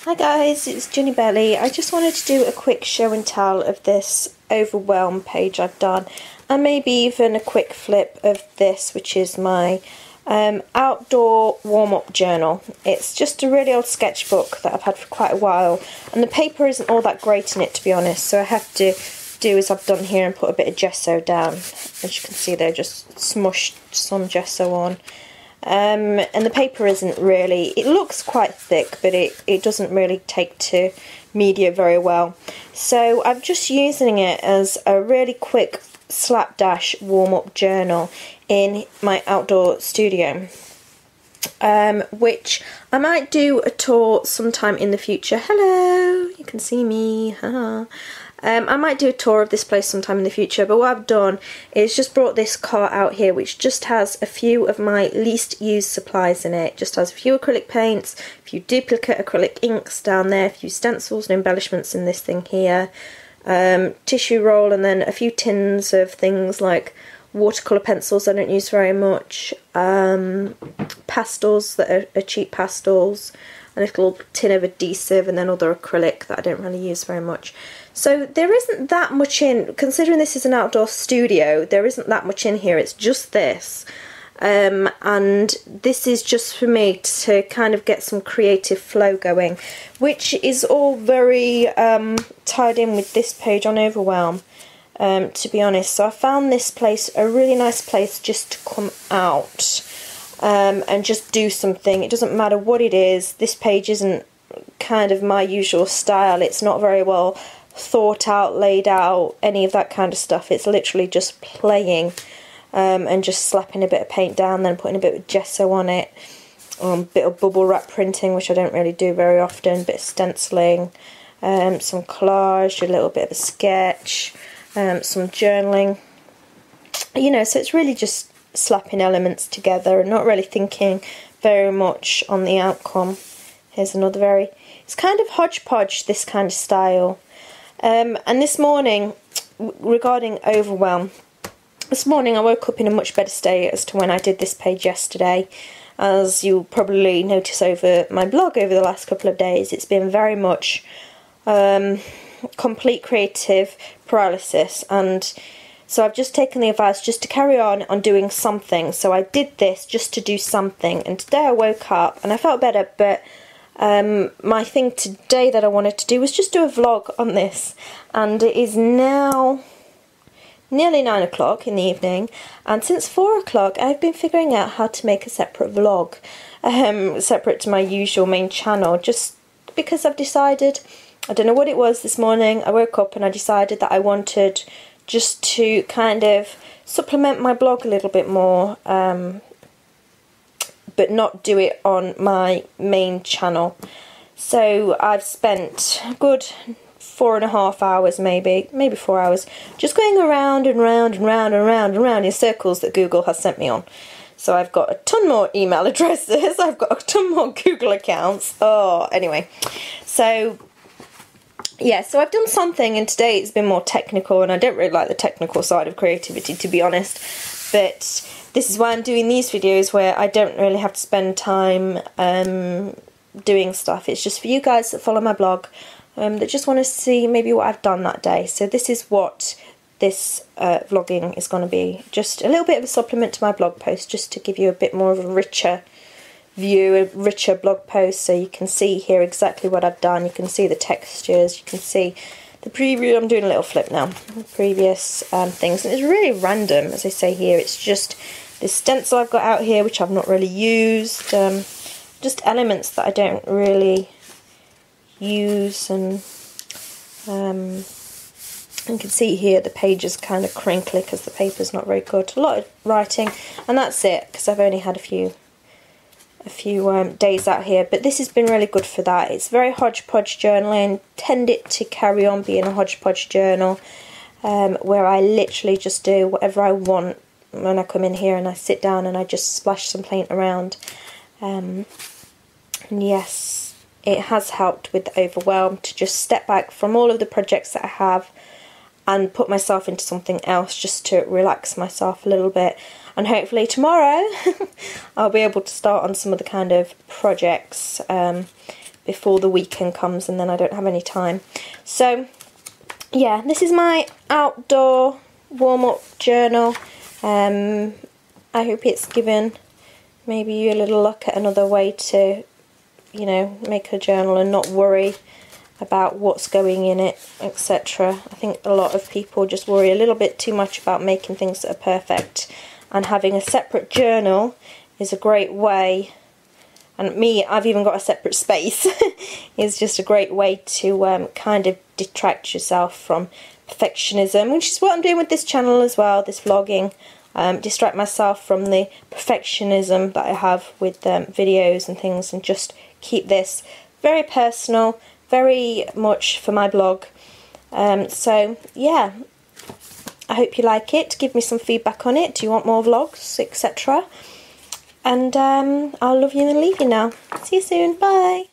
Hi guys, it's Ginny Belly. I just wanted to do a quick show and tell of this Overwhelm page I've done, and maybe even a quick flip of this, which is my outdoor warm-up journal. It's just a really old sketchbook that I've had for quite a while, and the paper isn't all that great in it, to be honest, so I have to do as I've done here and put a bit of gesso down. As you can see, they just smushed some gesso on. And the paper isn't really, it looks quite thick, but it doesn't really take to media very well. So I'm just using it as a really quick slapdash warm-up journal in my outdoor studio, which I might do a tour sometime in the future. Hello, you can see me. Haha. I might do a tour of this place sometime in the future, but what I've done is just brought this cart out here, which just has a few of my least used supplies in it. It just has a few acrylic paints, a few duplicate acrylic inks down there, a few stencils and embellishments in this thing here, tissue roll, and then a few tins of things like watercolour pencils I don't use very much, pastels that are cheap pastels, a little tin of adhesive, and then other acrylic that I don't really use very much. So there isn't that much in, considering this is an outdoor studio, there isn't that much in here, it's just this. And this is just for me to kind of get some creative flow going, which is all very tied in with this page on Overwhelm, to be honest. So I found this place a really nice place just to come out and just do something. It doesn't matter what it is. This page isn't kind of my usual style. It's not very well thought out, laid out, any of that kind of stuff. It's literally just playing and just slapping a bit of paint down, then putting a bit of gesso on it, a bit of bubble wrap printing, which I don't really do very often, a bit of stenciling, some collage, a little bit of a sketch, some journaling, you know. So it's really just slapping elements together and not really thinking very much on the outcome. Here's another it's kind of hodgepodge, this kind of style. And this morning, regarding Overwhelm, this morning I woke up in a much better state as to when I did this page yesterday. As you'll probably notice over my blog over the last couple of days, it's been very much complete creative paralysis, and so I've just taken the advice just to carry on doing something. So I did this just to do something, and today I woke up and I felt better, but my thing today that I wanted to do was just do a vlog on this, and it is now nearly 9 o'clock in the evening, and since 4 o'clock I've been figuring out how to make a separate vlog, separate to my usual main channel, just because I've decided, I don't know what it was this morning, I woke up and I decided that I wanted just to kind of supplement my blog a little bit more, but not do it on my main channel. So I've spent a good 4.5 hours, maybe 4 hours, just going around and round and round and round and round in circles that Google has sent me on. So I've got a ton more email addresses, I've got a ton more Google accounts. Oh, anyway. So yeah, so I've done something, and today it's been more technical, and I don't really like the technical side of creativity, to be honest. But this is why I'm doing these videos, where I don't really have to spend time doing stuff. It's just for you guys that follow my blog, that just want to see maybe what I've done that day. So this is what this vlogging is going to be. Just a little bit of a supplement to my blog post, just to give you a bit more of a richer view, a richer blog post, so you can see here exactly what I've done. You can see the textures, you can see the preview. I'm doing a little flip now, the previous things, and it's really random, as I say here. It's just this stencil I've got out here, which I've not really used, just elements that I don't really use, and you can see here the page is kind of crinkly because the paper's not very good. A lot of writing, and that's it, because I've only had a few days out here, but this has been really good for that. It's very hodgepodge journaling. Tend it to carry on being a hodgepodge journal, where I literally just do whatever I want when I come in here, and I sit down and I just splash some paint around. And yes, it has helped with the Overwhelm to just step back from all of the projects that I have and put myself into something else, just to relax myself a little bit. And hopefully tomorrow I'll be able to start on some of the kind of projects before the weekend comes, and then I don't have any time. So yeah, this is my outdoor warm-up journal. I hope it's given maybe you a little look at another way to, you know, make a journal and not worry about what's going in it, etc. I think a lot of people just worry a little bit too much about making things that are perfect, and having a separate journal is a great way, and I've even got a separate space, is just a great way to kind of detract yourself from perfectionism, which is what I'm doing with this channel as well, this vlogging. Distract myself from the perfectionism that I have with videos and things, and just keep this very personal, very much for my blog. So yeah, I hope you like it. Give me some feedback on it. Do you want more vlogs, etc.? And I'll love you and leave you now. See you soon. Bye.